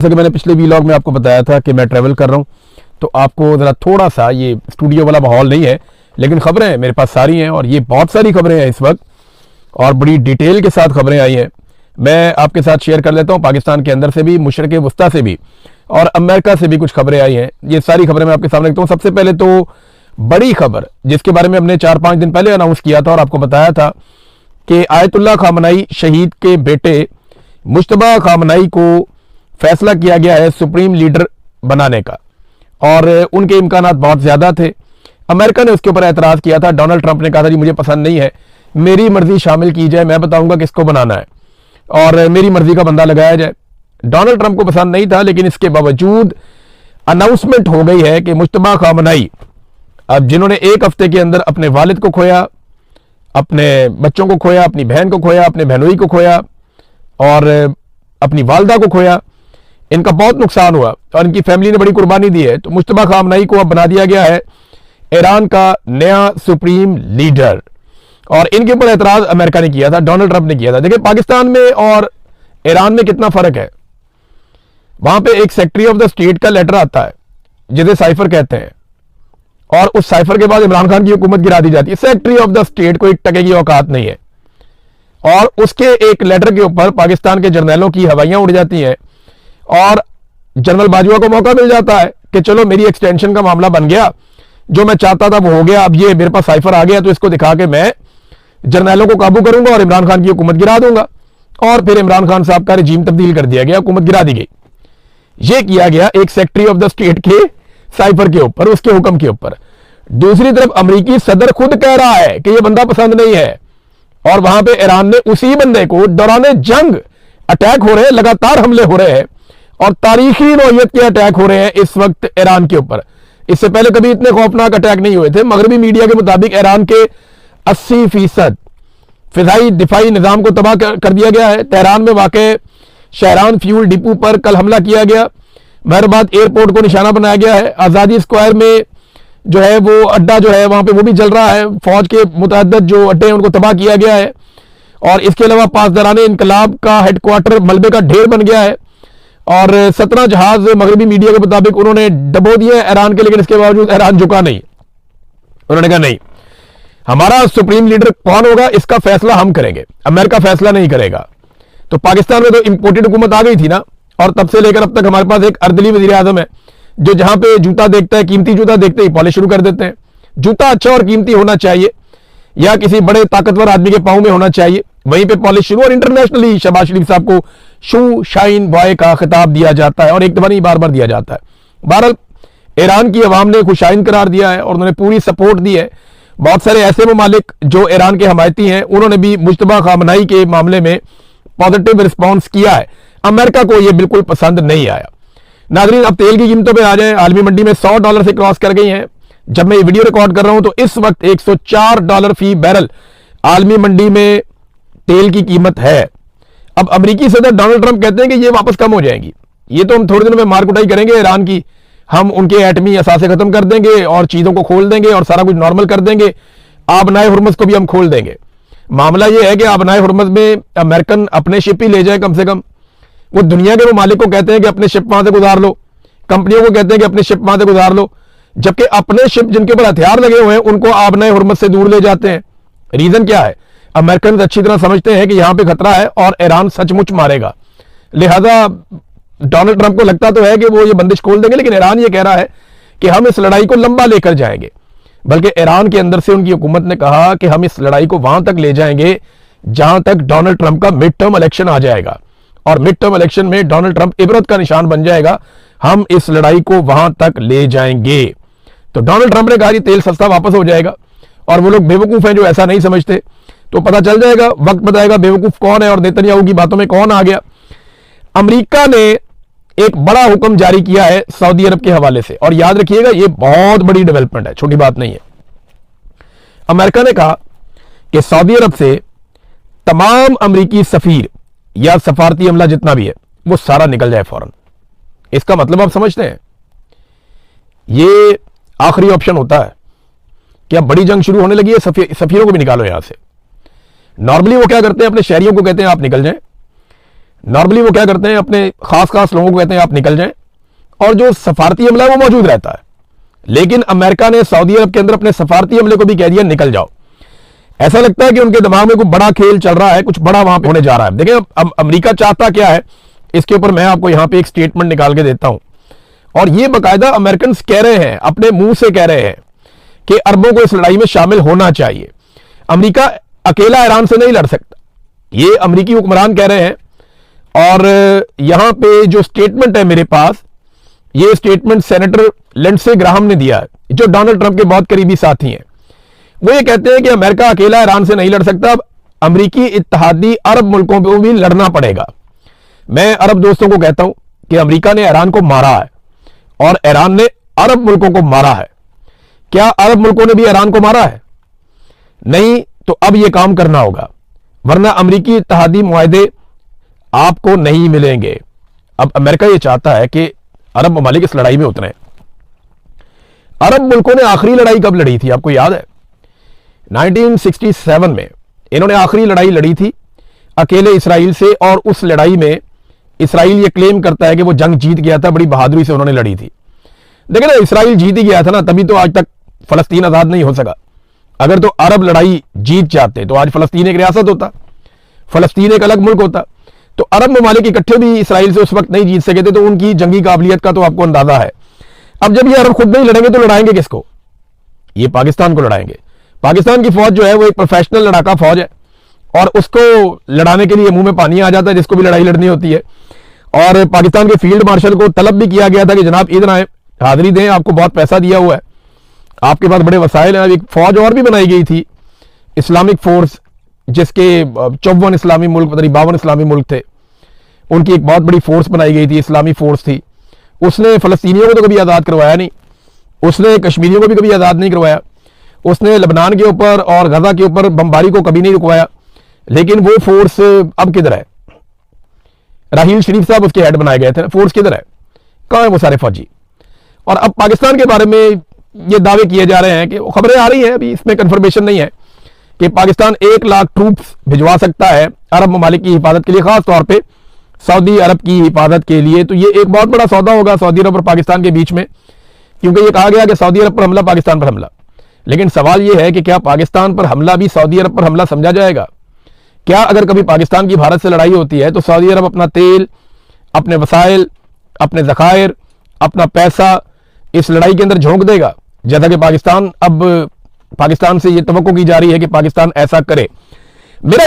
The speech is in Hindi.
जैसा कि मैंने पिछले वीलॉग में आपको बताया था कि मैं ट्रैवल कर रहा हूँ, तो आपको ज़रा थोड़ा सा, ये स्टूडियो वाला माहौल नहीं है, लेकिन खबरें मेरे पास सारी हैं और ये बहुत सारी खबरें हैं इस वक्त और बड़ी डिटेल के साथ खबरें आई हैं। मैं आपके साथ शेयर कर लेता हूँ, पाकिस्तान के अंदर से भी, मशरिक़ वस्ता से भी और अमेरिका से भी कुछ खबरें आई हैं। ये सारी खबरें मैं आपके सामने रखता हूँ। सबसे पहले तो बड़ी खबर जिसके बारे में हमने 4-5 दिन पहले अनाउंस किया था और आपको बताया था कि आयतुल्लाह खामनई शहीद के बेटे मुश्तबा खामनई को फैसला किया गया है सुप्रीम लीडर बनाने का और उनके इम्कानात बहुत ज़्यादा थे। अमेरिका ने उसके ऊपर एतराज़ किया था। डोनाल्ड ट्रंप ने कहा था जी मुझे पसंद नहीं है, मेरी मर्जी शामिल की जाए, मैं बताऊंगा किसको बनाना है और मेरी मर्जी का बंदा लगाया जाए। डोनाल्ड ट्रंप को पसंद नहीं था, लेकिन इसके बावजूद अनाउंसमेंट हो गई है कि मुश्तबा खामनई, अब जिन्होंने एक हफ्ते के अंदर अपने वालिद को खोया, अपने बच्चों को खोया, अपनी बहन को खोया, अपने बहनोई को खोया और अपनी वालदा को खोया, इनका बहुत नुकसान हुआ और इनकी फैमिली ने बड़ी कुर्बानी दी है। तो मुश्तबा खामनई को अब बना दिया गया है ईरान का नया सुप्रीम लीडर और इनके ऊपर एतराज अमेरिका ने किया था, डोनाल्ड ट्रंप ने किया था। देखिए पाकिस्तान में और ईरान में कितना फर्क है। वहां पे एक सेक्रेटरी ऑफ द स्टेट का लेटर आता है जिसे साइफर कहते हैं और उस साइफर के बाद इमरान खान की हुकूमत गिरा दी जाती है। सेक्रेटरी ऑफ द स्टेट को 1 टके की औकात नहीं है और उसके एक लेटर के ऊपर पाकिस्तान के जर्नैलों की हवाइयां उड़ जाती हैं और जनरल बाजवा को मौका मिल जाता है कि चलो मेरी एक्सटेंशन का मामला बन गया, जो मैं चाहता था वो हो गया, अब ये मेरे पास साइफर आ गया तो इसको दिखा के मैं जर्नैलों को काबू करूंगा और इमरान खान की हुकूमत गिरा दूंगा। और फिर इमरान खान साहब का रजीम तब्दील कर दिया गया, हुकूमत गिरा दी गई। ये किया गया एक सेक्रेटरी ऑफ द स्टेट के साइफर के ऊपर, उसके हुक्म के ऊपर। दूसरी तरफ अमेरिकी सदर खुद कह रहा है कि यह बंदा पसंद नहीं है और वहां पे ईरान ने उसी बंदे को दौरान जंग अटैक हो रहे हैं, लगातार हमले हो रहे हैं और तारीखी नौयत के अटैक हो रहे हैं इस वक्त ईरान के ऊपर। इससे पहले कभी इतने खौफनाक अटैक नहीं हुए थे। मगरबी मीडिया के मुताबिक ईरान के 80% फिजाई दिफाई निजाम को तबाह कर दिया गया है। तेहरान में वाक़े शहरान फ्यूल डिपो पर कल हमला किया गया, महरबाद एयरपोर्ट को निशाना बनाया गया है। आज़ादी स्क्वायर में जो है वो अड्डा जो है वहां पे वो भी जल रहा है। फौज के मुतअद्दिद जो अड्डे हैं उनको तबाह किया गया है और इसके अलावा पासदाराने इनकलाब का हेडक्वार्टर मलबे का ढेर बन गया है और 17 जहाज मगरबी मीडिया के मुताबिक उन्होंने डबो दिए ईरान के, लेकिन इसके बावजूद ईरान झुका नहीं। उन्होंने कहा नहीं, हमारा सुप्रीम लीडर कौन होगा इसका फैसला हम करेंगे, अमेरिका फैसला नहीं करेगा। तो पाकिस्तान में तो इंपोर्टेड हुकूमत आ गई थी ना, और तब से लेकर अब तक हमारे पास एक अर्दली वजीर आजम है जो जहां पे जूता देखता है, कीमती जूता देखते ही पॉलिश शुरू कर देते हैं। जूता अच्छा और कीमती होना चाहिए या किसी बड़े ताकतवर आदमी के पांव में होना चाहिए, वहीं पे पॉलिश शुरू। और इंटरनेशनली शहबाज शरीफ साहब को शू शाइन बॉय का खिताब दिया जाता है और एक दफा नहीं बार बार दिया जाता है। बहरहाल ईरान की अवाम ने खुशाइन करार दिया है और उन्होंने पूरी सपोर्ट दी है। बहुत सारे ऐसे ममालिक जो ईरान के हमायती हैं उन्होंने भी मुश्तबा खामनई के मामले में पॉजिटिव रिस्पॉन्स किया है। अमेरिका को यह बिल्कुल पसंद नहीं आया। नाज़रीन, अब तेल की कीमतों पे आ जाए। आलमी मंडी में $100 से क्रॉस कर गई हैं। जब मैं ये वीडियो रिकॉर्ड कर रहा हूं तो इस वक्त $104 फी बैरल आलमी मंडी में तेल की कीमत है। अब अमेरिकी सदर डोनाल्ड ट्रंप कहते हैं कि ये वापस कम हो जाएंगी। ये तो हम थोड़े दिनों में मार कुटाई करेंगे ईरान की, हम उनके एटमी असासे खत्म कर देंगे और चीजों को खोल देंगे और सारा कुछ नॉर्मल कर देंगे। आबनाए हुर्मुज़ को भी हम खोल देंगे। मामला यह है कि आबनाए हुर्मुज़ में अमेरिकन अपने शिप ही ले जाए कम से कम। वो दुनिया के मालिक को कहते हैं कि अपने शिप वहां से गुजार लो, कंपनियों को कहते हैं कि अपने शिप वहां से गुजार लो, जबकि अपने शिप जिनके ऊपर हथियार लगे हुए हैं उनको आबनाए हुर्मुज़ से दूर ले जाते हैं। रीजन क्या है? अमेरिकन अच्छी तरह समझते हैं कि यहां पे खतरा है और ईरान सचमुच मारेगा। लिहाजा डोनाल्ड ट्रंप को लगता तो है कि वो ये बंदिश खोल देंगे, लेकिन ईरान ये कह रहा है कि हम इस लड़ाई को लंबा लेकर जाएंगे। बल्कि ईरान के अंदर से उनकी हुकूमत ने कहा कि हम इस लड़ाई को वहां तक ले जाएंगे जहां तक डोनाल्ड ट्रंप का मिड टर्म इलेक्शन आ जाएगा और मिड टर्म इलेक्शन में डोनाल्ड ट्रंप इबरत का निशान बन जाएगा। हम इस लड़ाई को वहां तक ले जाएंगे। तो डोनाल्ड ट्रंप ने कहा कि तेल सस्ता वापस हो जाएगा और वो लोग बेवकूफ हैं जो ऐसा नहीं समझते। तो पता चल जाएगा, वक्त बताएगा बेवकूफ कौन है और नेतन्याहू की बातों में कौन आ गया। अमेरिका ने एक बड़ा हुक्म जारी किया है सऊदी अरब के हवाले से और याद रखिएगा ये बहुत बड़ी डेवलपमेंट है, छोटी बात नहीं है। अमेरिका ने कहा कि सऊदी अरब से तमाम अमेरिकी सफीर या सफारती अमला जितना भी है वो सारा निकल जाए फौरन। इसका मतलब आप समझते हैं, ये आखिरी ऑप्शन होता है कि अब बड़ी जंग शुरू होने लगी है, सफीरों को भी निकालो यहां से। नॉर्मली वो क्या करते हैं, अपने शहरियों को कहते हैं आप निकल जाएं, नॉर्मली वो क्या करते हैं, अपने खास लोगों को कहते हैं आप निकल जाएं, और जो सफारती अमला है वो मौजूद रहता है। लेकिन अमेरिका ने सऊदी अरब के अंदर अपने सफारती अमले को भी कह दिया निकल जाओ। ऐसा लगता है कि उनके दिमाग में कोई बड़ा खेल चल रहा है, कुछ बड़ा वहां पे होने जा रहा है। देखिए अब अमेरिका चाहता क्या है, इसके ऊपर मैं आपको यहां पे एक स्टेटमेंट निकाल के देता हूं, और ये बाकायदा अमेरिकन कह रहे हैं, अपने मुंह से कह रहे हैं कि अरबों को इस लड़ाई में शामिल होना चाहिए। अमेरिका अकेला ईरान से नहीं लड़ सकता, ये अमेरिकी हुक्मरान कह रहे हैं। और यहां पे जो स्टेटमेंट है मेरे पास, ये स्टेटमेंट सेनेटर लिंडसे ग्राहम ने दिया है, जो डोनाल्ड ट्रंप के बहुत करीबी साथी हैं। वो ये कहते हैं कि अमेरिका अकेला ईरान से नहीं लड़ सकता, अब अमेरिकी इत्तेहादी अरब मुल्कों को भी लड़ना पड़ेगा। मैं अरब दोस्तों को कहता हूं कि अमेरिका ने ईरान को मारा है और ईरान ने अरब मुल्कों को मारा है। क्या अरब मुल्कों ने भी ईरान को मारा है? नहीं। तो अब यह काम करना होगा, वरना अमेरिकी इत्तेहादी मुआहदे आपको नहीं मिलेंगे। अब अमेरिका यह चाहता है कि अरब ममालिक इस लड़ाई में उतरे। अरब मुल्कों ने आखिरी लड़ाई कब लड़ी थी, आपको याद है? 1967 में इन्होंने आखिरी लड़ाई लड़ी थी अकेले इसराइल से, और उस लड़ाई में इसराइल ये क्लेम करता है कि वो जंग जीत गया था, बड़ी बहादुरी से उन्होंने लड़ी थी। देखिए ना, इसराइल जीत ही गया था ना, तभी तो आज तक फलस्तीन आजाद नहीं हो सका। अगर तो अरब लड़ाई जीत जाते तो आज फलस्तीन एक रियासत होता, फलस्तीन एक अलग मुल्क होता। तो अरब ममालिक इकट्ठे भी इसराइल से उस वक्त नहीं जीत सके थे, तो उनकी जंगी काबिलियत का तो आपको अंदाजा है। अब जब ये अरब खुद नहीं लड़ेंगे तो लड़ाएंगे किसको? ये पाकिस्तान को लड़ाएंगे। पाकिस्तान की फौज जो है वो एक प्रोफेशनल लड़ाका फौज है, और उसको लड़ाने के लिए मुंह में पानी आ जाता है जिसको भी लड़ाई लड़नी होती है। और पाकिस्तान के फील्ड मार्शल को तलब भी किया गया था कि जनाब इधर आए, हाजिरी दें, आपको बहुत पैसा दिया हुआ है, आपके पास बड़े वसाइल हैं। एक फौज और भी बनाई गई थी, इस्लामिक फोर्स, जिसके 54 इस्लामी मुल्क, पता नहीं 52 इस्लामी मुल्क थे, उनकी एक बहुत बड़ी फोर्स बनाई गई थी, इस्लामी फोर्स थी। उसने फलस्तीनियों को तो कभी आज़ाद करवाया नहीं, उसने कश्मीरियों को भी कभी आज़ाद नहीं करवाया, उसने लबनान के ऊपर और गजा के ऊपर बमबारी को कभी नहीं रुकवाया। लेकिन वो फोर्स अब किधर है? राहील शरीफ साहब उसके हेड बनाए गए थे, फोर्स किधर है? कहाँ है वो सारे फौजी? और अब पाकिस्तान के बारे में ये दावे किए जा रहे हैं कि खबरें आ रही हैं, अभी इसमें कंफर्मेशन नहीं है, कि पाकिस्तान 1 लाख ट्रूप्स भिजवा सकता है अरब ममालिक की हिफाजत के लिए, खास तौर पे सऊदी अरब की हिफाजत के लिए। तो ये एक बहुत बड़ा सौदा होगा सऊदी अरब और पाकिस्तान के बीच में, क्योंकि ये कहा गया कि सऊदी अरब पर हमला, पाकिस्तान पर हमला। लेकिन सवाल ये है कि क्या पाकिस्तान पर हमला भी सऊदी अरब पर हमला समझा जाएगा? क्या अगर कभी पाकिस्तान की भारत से लड़ाई होती है तो सऊदी अरब अपना तेल, अपने वसाइल, अपने ज़खायर, अपना पैसा इस लड़ाई के अंदर झोंक देगा? जैसा कि पाकिस्तान से ये तवक्को की जा रही है कि पाकिस्तान ऐसा करे। मेरा